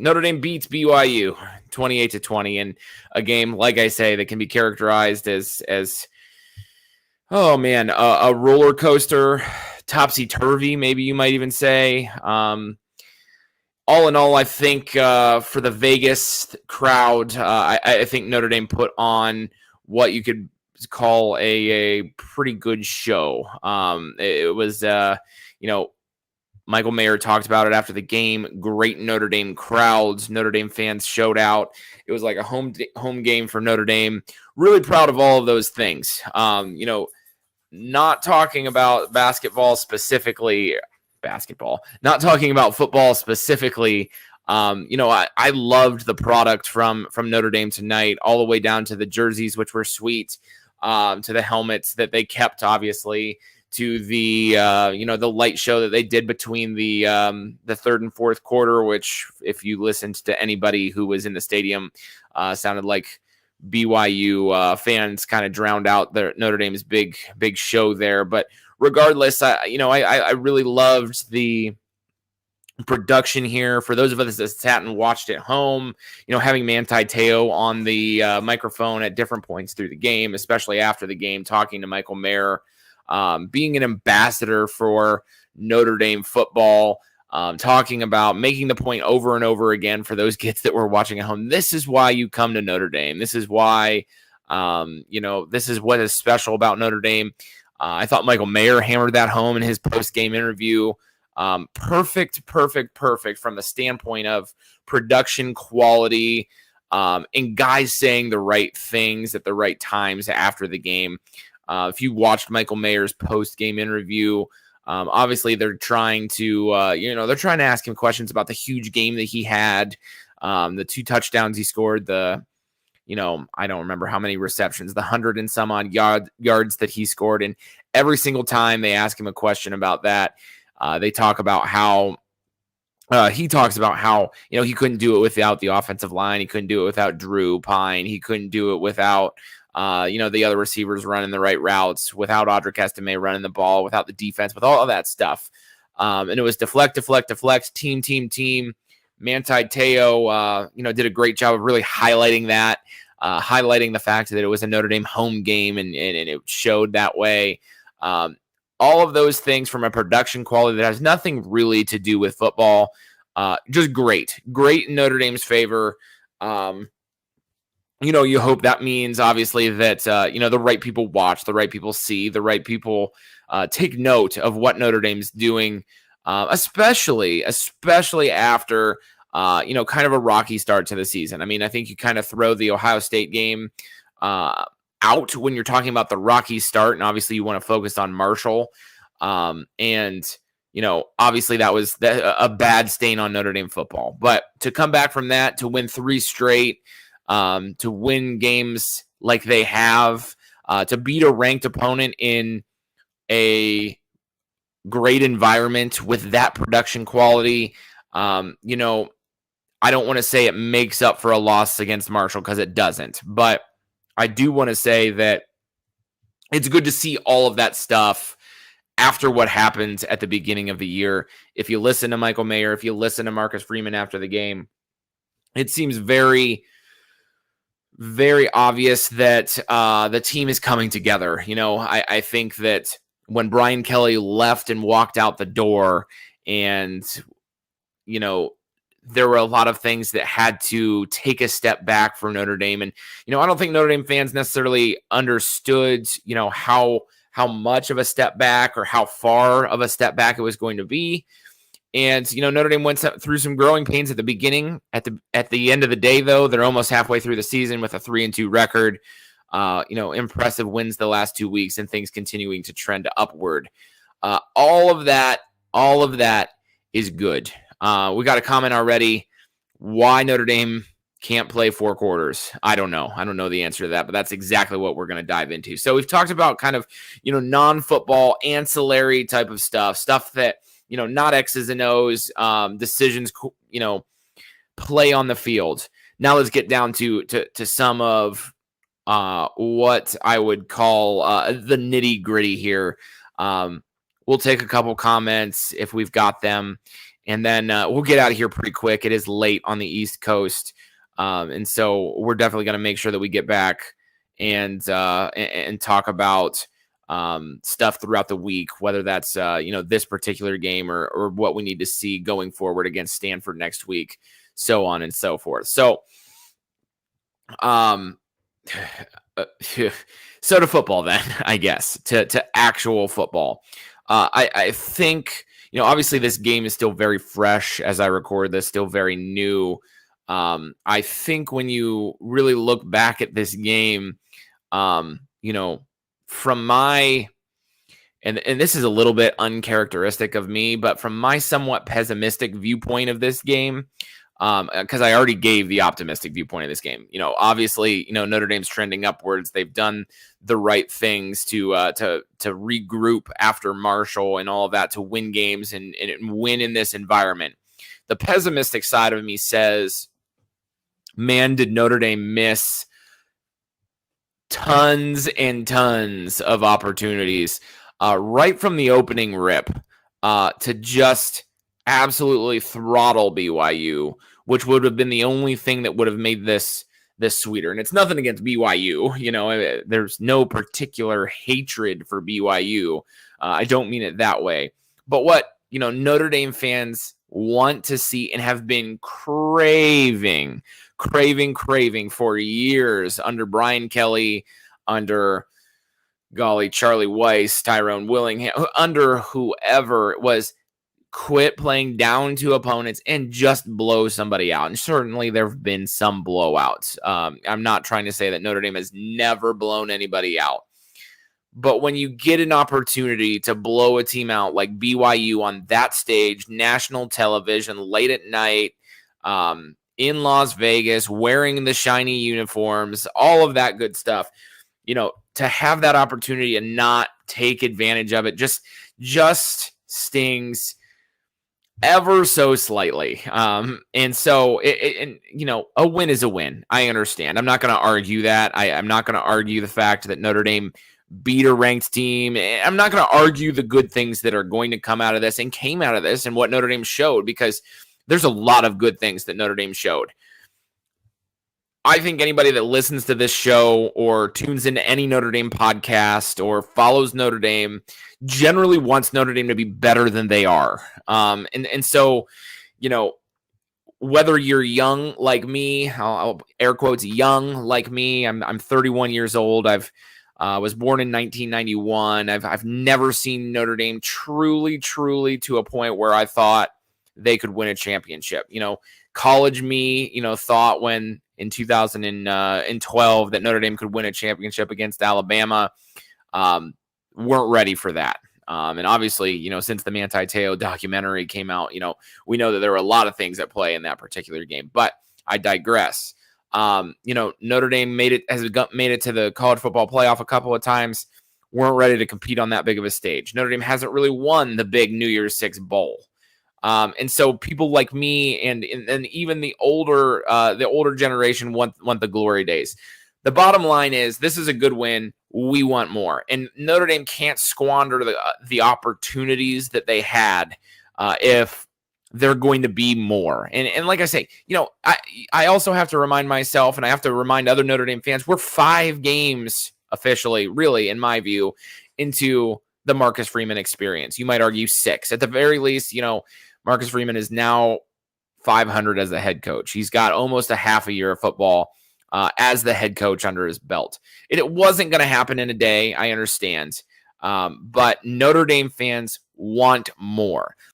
Notre Dame beats BYU 28-20 in a game, like I say, that can be characterized as oh man, a roller coaster, topsy-turvy, maybe you might even say. All in all, I think for the Vegas crowd, I think Notre Dame put on what you could call a pretty good show. It was, Michael Mayer talked about it after the game. Great Notre Dame crowds. Notre Dame fans showed out. It was like a home game for Notre Dame. Really proud of all of those things. Not talking about basketball specifically, not talking about football specifically. I loved the product from Notre Dame tonight, all the way down to the jerseys, which were sweet, to the helmets that they kept, obviously, to the the light show that they did between the third and fourth quarter, which, if you listened to anybody who was in the stadium, sounded like BYU fans kind of drowned out Notre Dame's big show there. But regardless, I really loved the production here. For those of us that sat and watched at home, having Manti Te'o on the microphone at different points through the game, especially after the game, talking to Michael Mayer, being an ambassador for Notre Dame football, talking about making the point over and over again for those kids that were watching at home. This is why you come to Notre Dame. This is why, this is what is special about Notre Dame. I thought Michael Mayer hammered that home in his post-game interview. Perfect from the standpoint of production quality, and guys saying the right things at the right times after the game. If you watched Michael Mayer's post-game interview, obviously they're trying to, ask him questions about the huge game that he had, the 2 touchdowns he scored, I don't remember how many receptions, the 100 and some odd yards that he scored. And every single time they ask him a question about that, they talk about how he talks about how, he couldn't do it without the offensive line. He couldn't do it without Drew Pine. He couldn't do it without, the other receivers running the right routes, without Audric Estime running the ball, without the defense, with all of that stuff. And it was deflect, team. Manti Te'o, did a great job of really highlighting that, highlighting the fact that it was a Notre Dame home game, and it showed that way. All of those things from a production quality that has nothing really to do with football. Just great in Notre Dame's favor. You hope that means, obviously, that, the right people watch, the right people see, the right people take note of what Notre Dame's doing, especially after, kind of a rocky start to the season. I mean, I think you kind of throw the Ohio State game out when you're talking about the rocky start, and obviously you want to focus on Marshall. Obviously that was a bad stain on Notre Dame football. But to come back from that, to win 3 straight, to win games like they have, to beat a ranked opponent in a great environment with that production quality, I don't want to say it makes up for a loss against Marshall, because it doesn't. But I do want to say that it's good to see all of that stuff after what happened at the beginning of the year. If you listen to Michael Mayer, if you listen to Marcus Freeman after the game, it seems very, very obvious that the team is coming together. I think that when Brian Kelly left and walked out the door, and, there were a lot of things that had to take a step back for Notre Dame. And, I don't think Notre Dame fans necessarily understood, how much of a step back or how far of a step back it was going to be. And, Notre Dame went through some growing pains at the beginning. At the end of the day, though, they're almost halfway through the season with a 3-2 record. Impressive wins the last 2 weeks, and things continuing to trend upward. All of that is good. We got a comment already. Why Notre Dame can't play 4 quarters? I don't know. I don't know the answer to that, but that's exactly what we're going to dive into. So we've talked about kind of, non-football, ancillary type of stuff that, not X's and O's, decisions, play on the field. Now let's get down to some of what I would call the nitty gritty here. We'll take a couple comments if we've got them. And then we'll get out of here pretty quick. It is late on the East Coast. And so we're definitely going to make sure that we get back and talk about stuff throughout the week, whether that's, this particular game or what we need to see going forward against Stanford next week, so on and so forth. So, so to football then, I guess, to actual football. I think, obviously this game is still very fresh as I record this, still very new. I think when you really look back at this game, from my, and this is a little bit uncharacteristic of me, but from my somewhat pessimistic viewpoint of this game, because I already gave the optimistic viewpoint of this game. Obviously, Notre Dame's trending upwards. They've done the right things to regroup after Marshall and all of that to win games and win in this environment. The pessimistic side of me says, man, did Notre Dame miss tons and tons of opportunities right from the opening rip to just absolutely throttle BYU, which would have been the only thing that would have made this sweeter. And it's nothing against BYU. There's no particular hatred for BYU. I don't mean it that way. But what, Notre Dame fans want to see and have been craving for years under Brian Kelly, under Charlie Weiss, Tyrone Willingham, under whoever it was, quit playing down to opponents and just blow somebody out. And certainly there have been some blowouts. I'm not trying to say that Notre Dame has never blown anybody out. But when you get an opportunity to blow a team out like BYU on that stage, national television, late at night, in Las Vegas, wearing the shiny uniforms, all of that good stuff, to have that opportunity and not take advantage of it just stings ever so slightly. And so, a win is a win. I understand. I'm not going to argue that. I'm not going to argue the fact that Notre Dame beat a ranked team. I'm not going to argue the good things that are going to come out of this and came out of this and what Notre Dame showed, because there's a lot of good things that Notre Dame showed. I think anybody that listens to this show or tunes into any Notre Dame podcast or follows Notre Dame generally wants Notre Dame to be better than they are. And so, whether you're young like me, I'll air quotes young like me, I'm 31 years old. I was born in 1991. I've never seen Notre Dame truly to a point where I thought they could win a championship. College me, thought when in 2012 that Notre Dame could win a championship against Alabama. Weren't ready for that. And obviously, since the Manti Te'o documentary came out, we know that there were a lot of things at play in that particular game. But I digress. Notre Dame has made it to the college football playoff a couple of times. Weren't ready to compete on that big of a stage. Notre Dame hasn't really won the big New Year's Six bowl. And so people like me and even the older generation want the glory days. The bottom line is this is a good win. We want more. And Notre Dame can't squander the opportunities that they had if they're going to be more. And like I say, I also have to remind myself, and I have to remind other Notre Dame fans, we're 5 games officially, really, in my view, into the Marcus Freeman experience. You might argue 6. At the very least, Marcus Freeman is now 500 as a head coach. He's got almost a half a year of football as the head coach under his belt. It wasn't going to happen in a day, I understand. But Notre Dame fans want more.